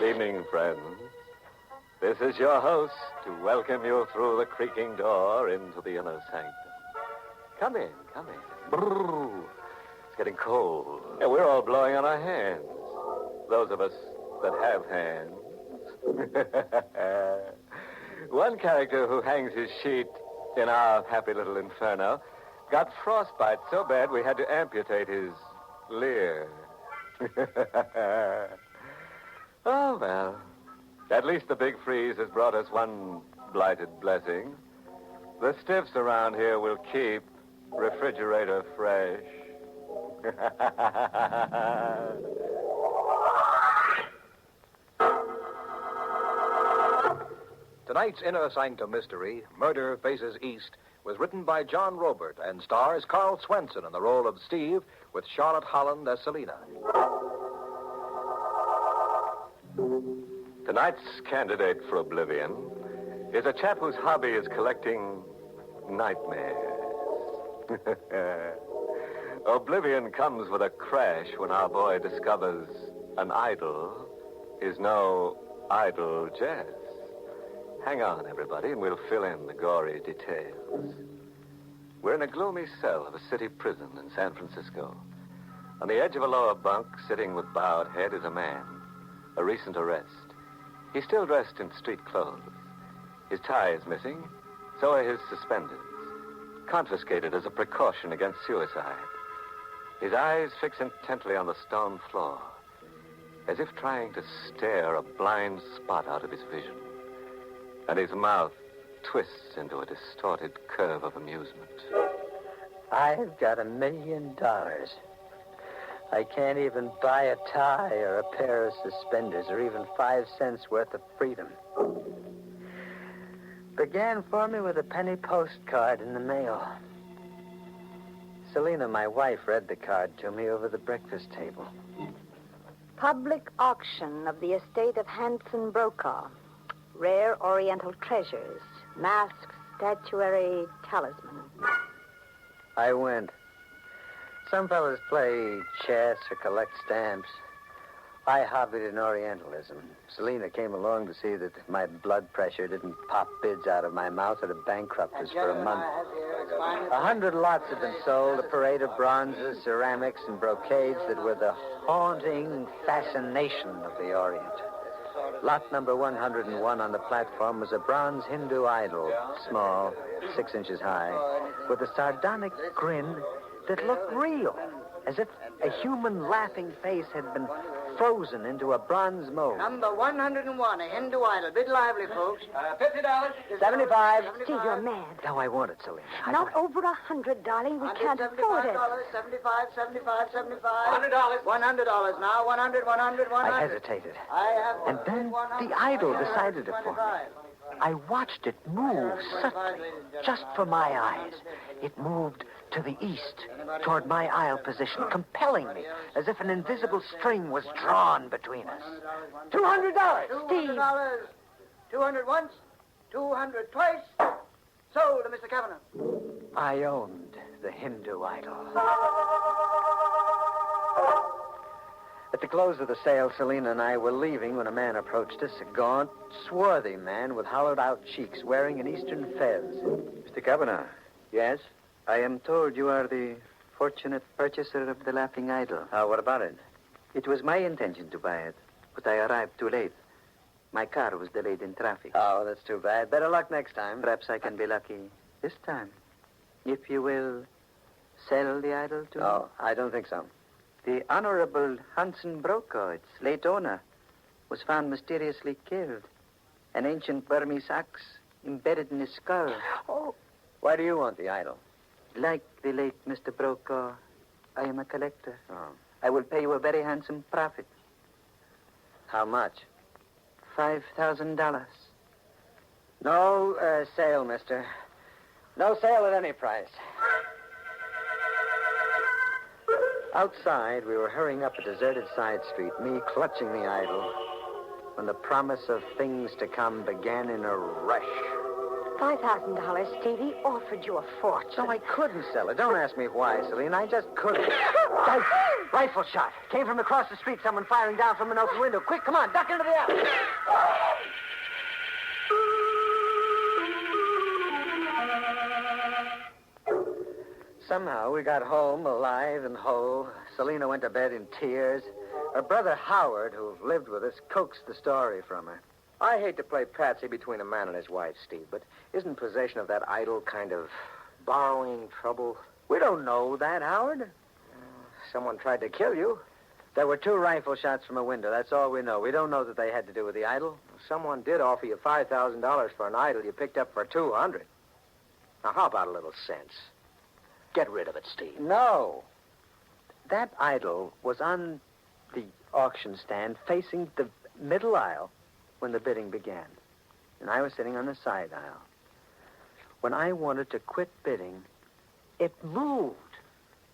evening, friends. This is your host to welcome you through the creaking door into the inner sanctum. Come in. Brrr. It's getting cold. Yeah, we're all blowing on our hands. Those of us that have hands. One character who hangs his sheet in our happy little inferno got frostbite so bad we had to amputate his leer. Oh, well. At least the big freeze has brought us one blighted blessing. The stiffs around here will keep refrigerator fresh. Tonight's Inner Sanctum mystery, Murder Faces East, was written by John Robert and stars Karl Swenson in the role of Steve with Charlotte Holland as Selina. Tonight's candidate for oblivion is a chap whose hobby is collecting nightmares. Oblivion comes with a crash when our boy discovers an idol is no idle jest. Hang on, everybody, and we'll fill in the gory details. We're in a gloomy cell of a city prison in San Francisco. On the edge of a lower bunk, sitting with bowed head, is a man, a recent arrest. He's still dressed in street clothes. His tie is missing, so are his suspenders, confiscated as a precaution against suicide. His eyes fix intently on the stone floor, as if trying to stare a blind spot out of his vision. And his mouth twists into a distorted curve of amusement. I've got $1 million. I can't even buy a tie or a pair of suspenders or even 5 cents worth of freedom. Began for me with a penny postcard in the mail. Selina, my wife, read the card to me over the breakfast table. Public auction of the estate of Hanson Brokaw. Rare Oriental treasures, masks, statuary, talisman. I went. Some fellas play chess or collect stamps. I hobbied in Orientalism. Selina came along to see that my blood pressure didn't pop bids out of my mouth or to bankrupt us for a month. 100 lots had been sold, a parade of bronzes, ceramics, and brocades that were the haunting fascination of the Orient. Lot number 101 on the platform was a bronze Hindu idol, small, 6 inches high, with a sardonic grin that looked real, as if a human laughing face had been frozen into a bronze mold. Number 101, a Hindu idol. Bid lively, folks. $50. 75. Steve, you're mad. No, I want it, Selina. Not over 100, darling. We can't afford it. $75. $100 now. 100. I hesitated. And then the idol decided it for me. I watched it move subtly, just for my eyes. It moved to the east, toward my aisle position, compelling me, as if an invisible string was drawn between us. $200! Steve! 200 once, 200 twice. Sold to Mr. Kavanagh. I owned the Hindu idol. At the close of the sale, Selina and I were leaving when a man approached us, a gaunt, swarthy man with hollowed-out cheeks, wearing an eastern fez. Mr. Kavanagh. Yes? I am told you are the fortunate purchaser of the laughing idol. What about it? It was my intention to buy it, but I arrived too late. My car was delayed in traffic. Oh, that's too bad. Better luck next time. Perhaps I can be lucky this time. If you will sell the idol to me. Oh, I don't think so. The Honorable Hanson Brokaw, its late owner, was found mysteriously killed. An ancient Burmese axe embedded in his skull. Oh, why do you want the idol? Like the late Mr. Brokaw, I am a collector. Oh. I will pay you a very handsome profit. How much? $5,000. No sale, mister. No sale at any price. Outside, we were hurrying up a deserted side street, me clutching the idol, when the promise of things to come began in a rush. $5,000, Steve. He offered you a fortune. No, I couldn't sell it. Don't ask me why, Selena. I just couldn't. Rifle shot. Came from across the street. Someone firing down from an open window. Quick, come on. Duck into the alley. Somehow we got home alive and whole. Selena went to bed in tears. Her brother Howard, who lived with us, coaxed the story from her. I hate to play patsy between a man and his wife, Steve, but isn't possession of that idol kind of borrowing trouble? We don't know that, Howard. Someone tried to kill you. There were 2 rifle shots from a window. That's all we know. We don't know that they had to do with the idol. Someone did offer you $5,000 for an idol you picked up for $200. Now, how about a little sense? Get rid of it, Steve. No. That idol was on the auction stand facing the middle aisle when the bidding began. And I was sitting on the side aisle. When I wanted to quit bidding, it moved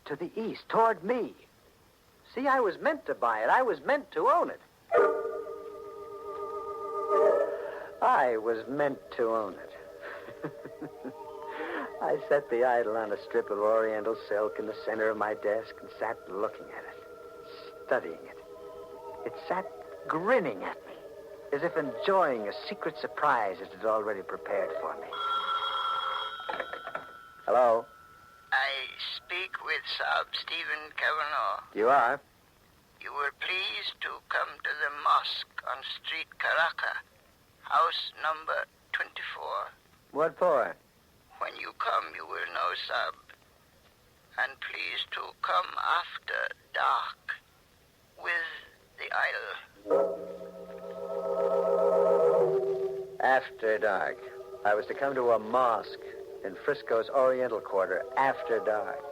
to the east, toward me. See, I was meant to buy it. I was meant to own it. I was meant to own it. I set the idol on a strip of oriental silk in the center of my desk and sat looking at it, studying it. It sat grinning at me, as if enjoying a secret surprise it had already prepared for me. Hello? I speak with Sir Stephen Kavanaugh. You are? You were pleased to come to the mosque on Street Caracas, house number 24. What for? When you come, you will know, Sub. And please to come after dark with the idol. After dark. I was to come to a mosque in Frisco's Oriental Quarter after dark.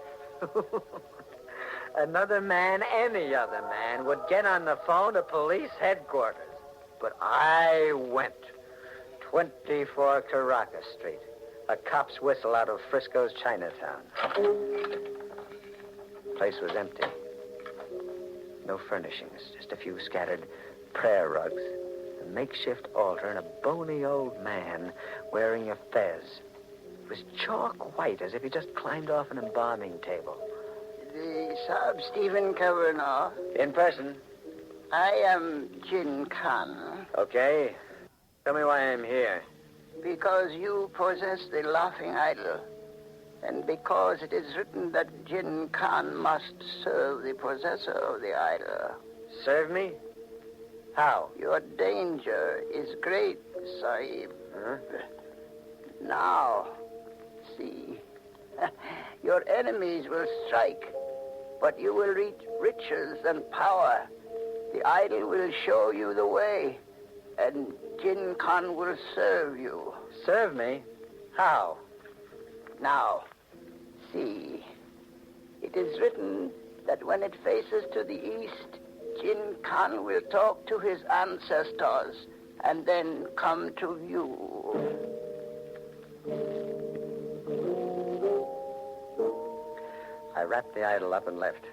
Another man, any other man, would get on the phone to police headquarters. But I went. 24 Caracas Street. A cop's whistle out of Frisco's Chinatown. Place was empty. No furnishings, just a few scattered prayer rugs, a makeshift altar, and a bony old man wearing a fez. It was chalk white, as if he just climbed off an embalming table. The Sir Stephen Kavanaugh. In person. I am Jin Khan. Okay. Tell me why I'm here. Because you possess the laughing idol, and because it is written that Jin Khan must serve the possessor of the idol. Serve me? How? Your danger is great, Sahib. Huh? Now, see, your enemies will strike, but you will reach riches and power. The idol will show you the way, and Jin Khan will serve you. Serve me? How? Now, see, it is written that when it faces to the east, Jin Khan will talk to his ancestors and then come to you. I wrapped the idol up and left.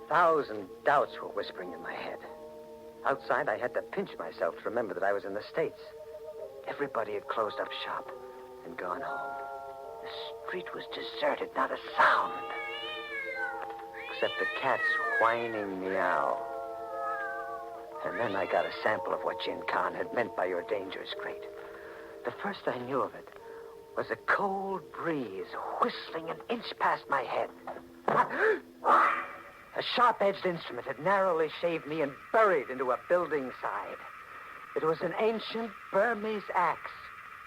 1,000 doubts were whispering in my head. Outside, I had to pinch myself to remember that I was in the States. Everybody had closed up shop and gone home. The street was deserted, not a sound. Except a cat's whining meow. And then I got a sample of what Jin Khan had meant by your danger is great. The first I knew of it was a cold breeze whistling an inch past my head. A sharp-edged instrument had narrowly shaved me and buried into a building side. It was an ancient Burmese axe,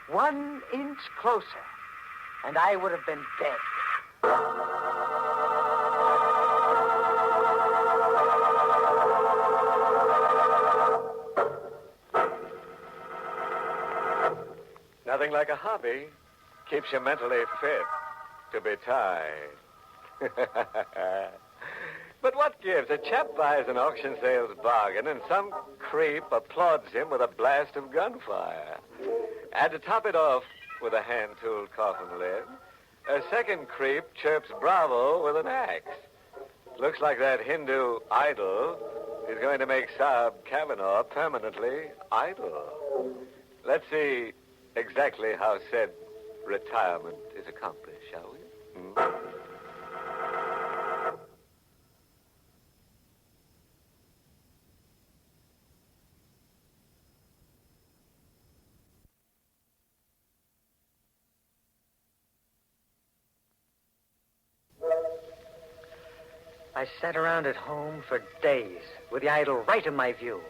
1 inch closer, and I would have been dead. Nothing like a hobby. Keeps you mentally fit to be tied. But what gives? A chap buys an auction sales bargain and some creep applauds him with a blast of gunfire. And to top it off with a hand-tooled coffin lid, a second creep chirps bravo with an axe. Looks like that Hindu idol is going to make Saab Kavanaugh permanently idle. Let's see exactly how said retirement is accomplished, shall we? I sat around at home for days with the idol right in my view.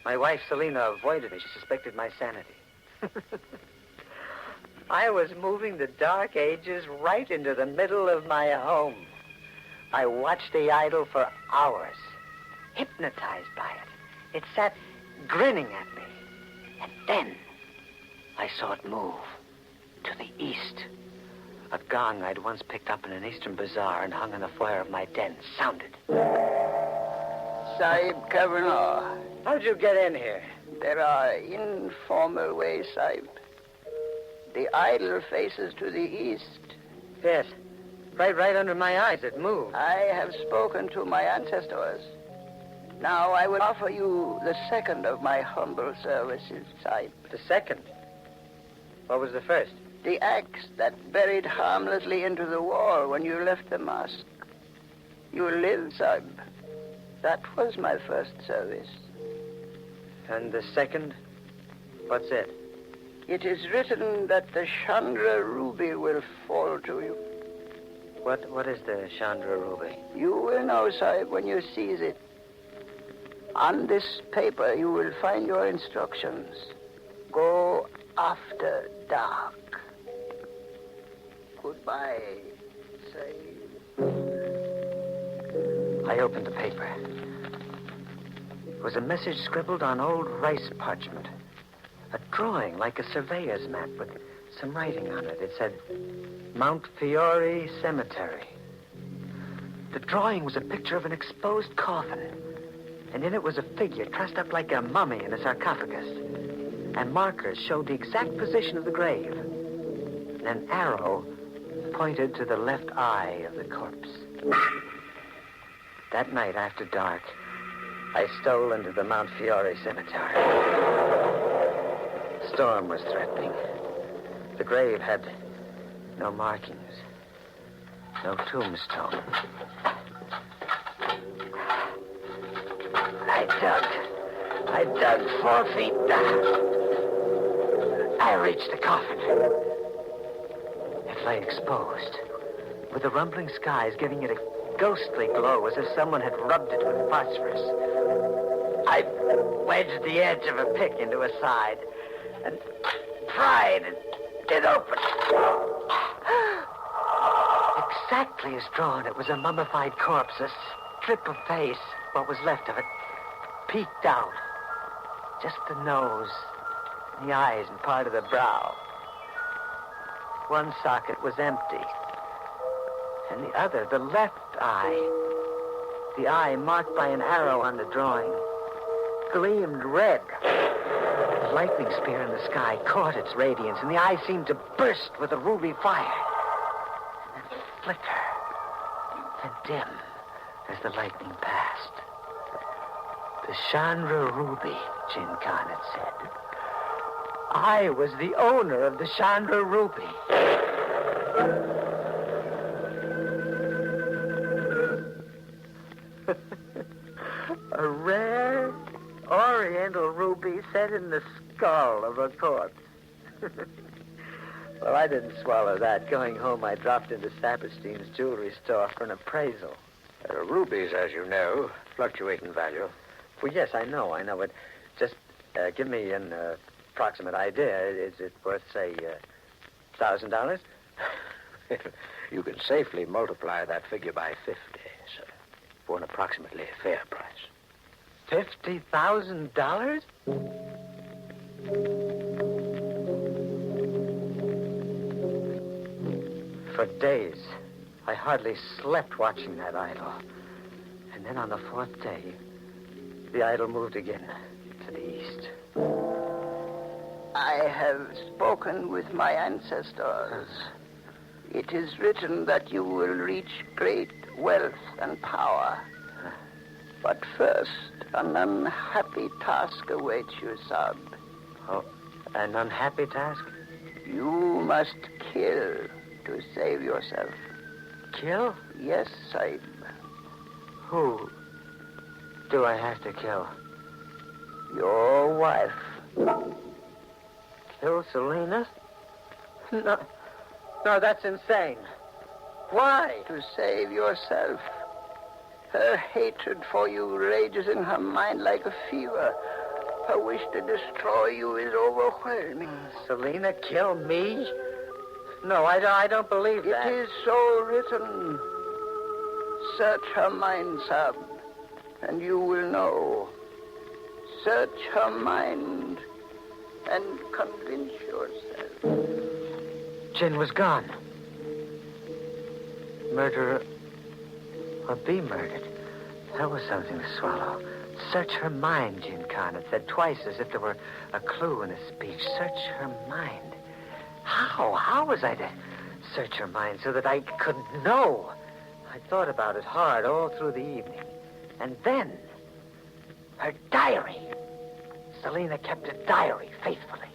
My wife, Selina, avoided me. She suspected my sanity. I was moving the Dark Ages right into the middle of my home. I watched the idol for hours, hypnotized by it. It sat grinning at me. And then I saw it move to the east. A gong I'd once picked up in an eastern bazaar and hung in the foyer of my den sounded. Sahib Kavanagh. How'd you get in here? There are informal ways, Sahib. The idol faces to the east. Yes. Right under my eyes. It moved. I have spoken to my ancestors. Now I will offer you the second of my humble services, Sahib. The second? What was the first? The axe that buried harmlessly into the wall when you left the mosque. You live, Sahib. That was my first service. And the second? What's it? It is written that the Chandra ruby will fall to you. What is the Chandra ruby? You will know, Sahib, when you seize it. On this paper, you will find your instructions. Go after dark. Goodbye, Sahib. I opened the paper. It was a message scribbled on old rice parchment. A drawing like a surveyor's map with some writing on it. It said, Mount Fiore Cemetery. The drawing was a picture of an exposed coffin. And in it was a figure dressed up like a mummy in a sarcophagus. And markers showed the exact position of the grave. And an arrow pointed to the left eye of the corpse. That night after dark, I stole into the Mount Fiore Cemetery. Storm was threatening. The grave had no markings, no tombstone. I dug 4 feet down. I reached the coffin. It lay exposed, with the rumbling skies giving it a ghostly glow as if someone had rubbed it with phosphorus. I wedged the edge of a pick into a side and pried it open. Exactly as drawn, it was a mummified corpse, a strip of face, what was left of it, peeked out. Just the nose, the eyes, and part of the brow. One socket was empty. And the other, the left eye, the eye marked by an arrow on the drawing, gleamed red. The lightning spear in the sky caught its radiance, and the eye seemed to burst with a ruby fire. And then flicker, then dim as the lightning passed. The Chandra ruby, Jin Khan had said. I was the owner of the Chandra ruby. A rare Oriental ruby set in the skull of a corpse. Well, I didn't swallow that. Going home, I dropped into Saperstein's jewelry store for an appraisal. Rubies, as you know, fluctuate in value. Well, yes, I know, but just give me an approximate idea. Is it worth, say, $1,000? You can safely multiply that figure by 50, sir, for an approximately fair price. $50,000? For days, I hardly slept watching that idol. And then on the 4th day, the idol moved again to the east. I have spoken with my ancestors. It is written that you will reach great wealth and power. But first, an unhappy task awaits you, Sahib. Oh, an unhappy task? You must kill to save yourself. Kill? Yes, Sahib. Who do I have to kill? Your wife. Kill Selena? No, that's insane. Why? To save yourself. Her hatred for you rages in her mind like a fever. Her wish to destroy you is overwhelming. Selena kill me? No, I don't believe that. It is so written. Search her mind, Sahib, and you will know. Search her mind and convince yourself. Jin was gone. Murderer or be murdered. That was something to swallow. Search her mind, Jin Khan. It said twice as if there were a clue in his speech. Search her mind. How? How was I to search her mind so that I could know? I thought about it hard all through the evening. And then, her diary. Selena kept a diary faithfully.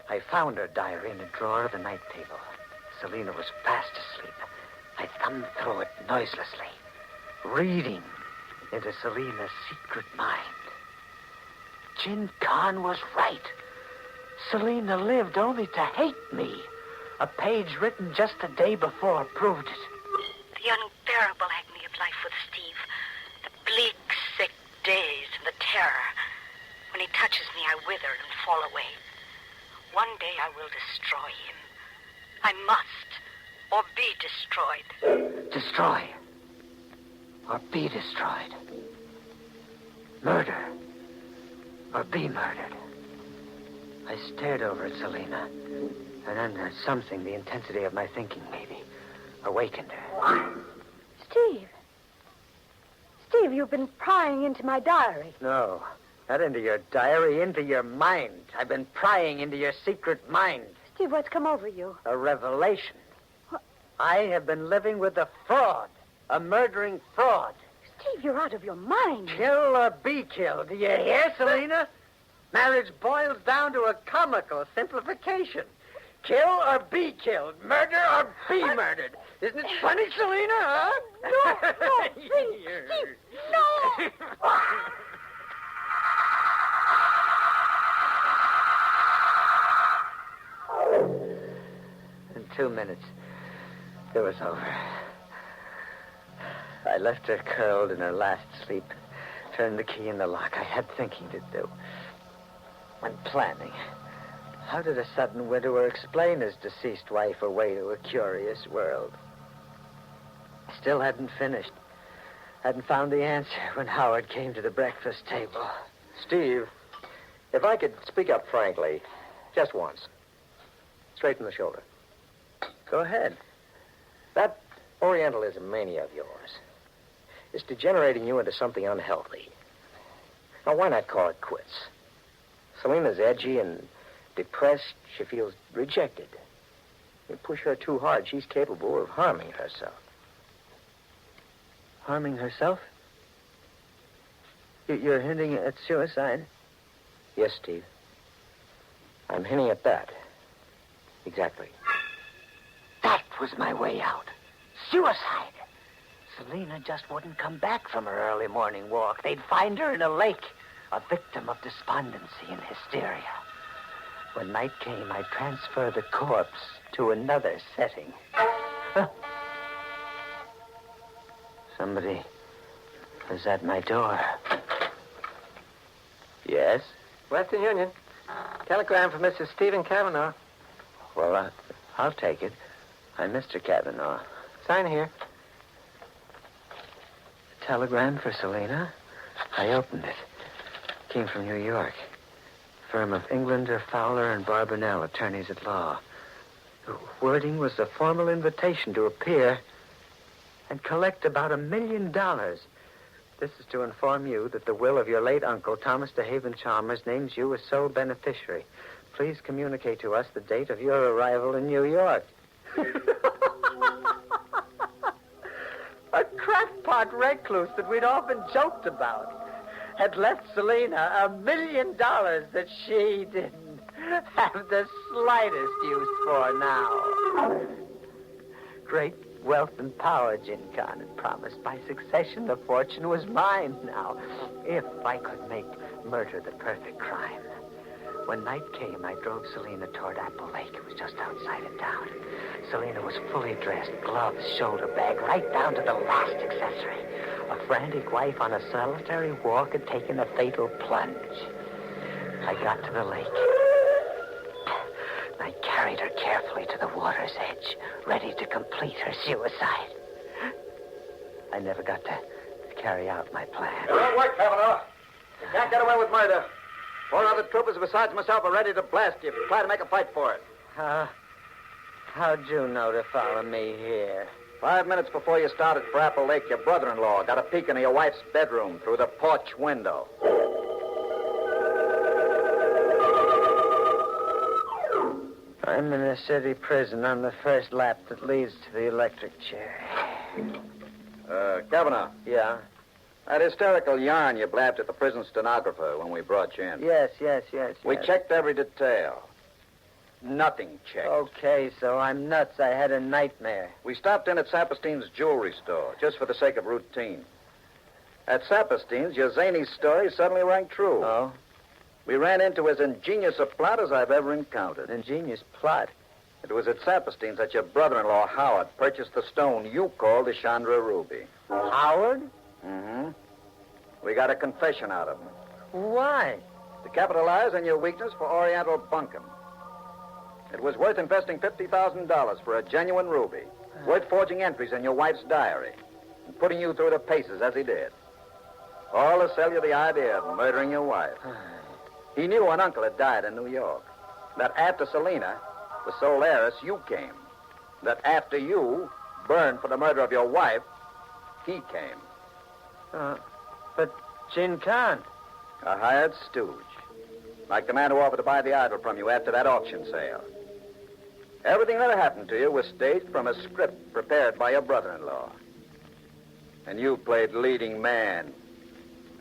I found her diary in a drawer of the night table. Selena was fast asleep. I thumbed through it noiselessly, reading into Selena's secret mind. Jin Khan was right. Selena lived only to hate me. A page written just a day before proved it. The unbearable agony of life with Steve. The bleak, sick days and the terror. When he touches me, I wither and fall away. One day I will destroy him. I must, or be destroyed. Destroy. Or be destroyed. Murder. Or be murdered. I stared over at Selena, and then something, the intensity of my thinking maybe, awakened her. Steve. Steve, you've been prying into my diary. No, not into your diary, into your mind. I've been prying into your secret mind. Steve, what's come over you? A revelation. What? I have been living with a fraud, a murdering fraud. Steve, you're out of your mind. Kill or be killed. Do you hear, Selena? Marriage boils down to a comical simplification. Kill or be killed. Murder or be murdered. Isn't it funny, Selena, huh? No, please, Steve, no! In 2 minutes, it was over. I left her curled in her last sleep, turned the key in the lock. I had thinking to do. And planning. How did a sudden widower explain his deceased wife away to a curious world? I still hadn't finished. Hadn't found the answer when Howard came to the breakfast table. Steve, if I could speak up frankly, just once. Straight in the shoulder. Go ahead. That Orientalism mania of yours is degenerating you into something unhealthy. Now, why not call it quits? Selena's edgy and depressed. She feels rejected. You push her too hard, she's capable of harming herself. Harming herself? You're hinting at suicide? Yes, Steve. I'm hinting at that. Exactly. That was my way out. Suicide. Selena just wouldn't come back from her early morning walk. They'd find her in a lake, a victim of despondency and hysteria. When night came, I'd transfer the corpse to another setting. Somebody was at my door. Yes? Western Union. Telegram for Mrs. Stephen Cavanaugh. Well, I'll take it. I'm Mr. Cavanaugh. Sign here. A telegram for Selena? I opened it. Came from New York. Firm of Englander, Fowler, and Barbanell, attorneys at law. The wording was a formal invitation to appear and collect about $1 million. This is to inform you that the will of your late uncle, Thomas DeHaven Chalmers, names you as sole beneficiary. Please communicate to us the date of your arrival in New York. A crackpot recluse that we'd often joked about. had left Selena $1 million that she didn't have the slightest use for now. Great wealth and power, Jin Khan had promised. By succession, the fortune was mine now. If I could make murder the perfect crime. When night came, I drove Selena toward Apple Lake. It was just outside of town. Selena was fully dressed, gloves, shoulder bag, right down to the last accessory. A frantic wife on a solitary walk had taken a fatal plunge. I got to the lake. I carried her carefully to the water's edge, ready to complete her suicide. I never got to carry out my plan. It won't work, Kavanaugh. You can't get away with murder. 4 other troopers besides myself are ready to blast you if you try to make a fight for it. How'd you know to follow me here? 5 minutes before you started for Apple Lake, your brother-in-law got a peek into your wife's bedroom through the porch window. I'm in a city prison on the first lap that leads to the electric chair. Kavanaugh. Yeah? That hysterical yarn you blabbed at the prison stenographer when we brought you in. Yes. We checked every detail. Nothing checked. Okay, so I'm nuts. I had a nightmare. We stopped in at Saperstein's jewelry store, just for the sake of routine. At Saperstein's, your zany story suddenly rang true. Oh? We ran into as ingenious a plot as I've ever encountered. An ingenious plot? It was at Saperstein's that your brother-in-law, Howard, purchased the stone you called the Chandra Ruby. Howard? Mm-hmm. We got a confession out of him. Why? To capitalize on your weakness for Oriental bunkum. It was worth investing $50,000 for a genuine ruby. Worth forging entries in your wife's diary and putting you through the paces as he did. All to sell you the idea of murdering your wife. He knew an uncle had died in New York. That after Selena, the sole heiress, you came. That after you burned for the murder of your wife, he came. But Jin Khan. A hired stooge. Like the man who offered to buy the idol from you after that auction sale. Everything that happened to you was staged from a script prepared by your brother-in-law. And you played leading man,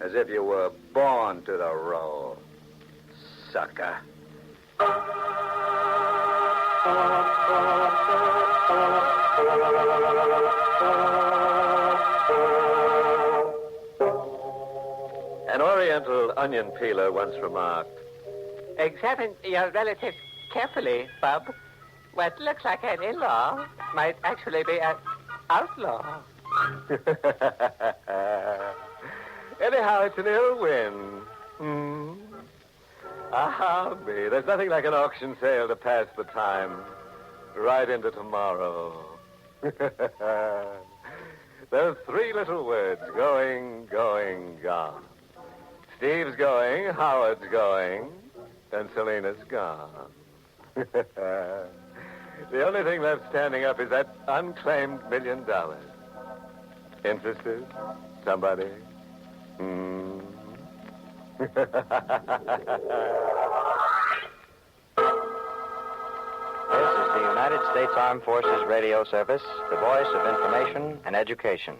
as if you were born to the role. Sucker. An Oriental onion peeler once remarked, Examine your relative carefully, Bub. What looks like an in-law might actually be an outlaw. anyhow, it's an ill win. Me. There's nothing like an auction sale to pass the time. Right into tomorrow. Those 3 little words, going, gone. Steve's going, Howard's going, and Selena's gone. The only thing left standing up is that unclaimed $1 million. Interested? Somebody? This is the United States Armed Forces Radio Service, the voice of information and education.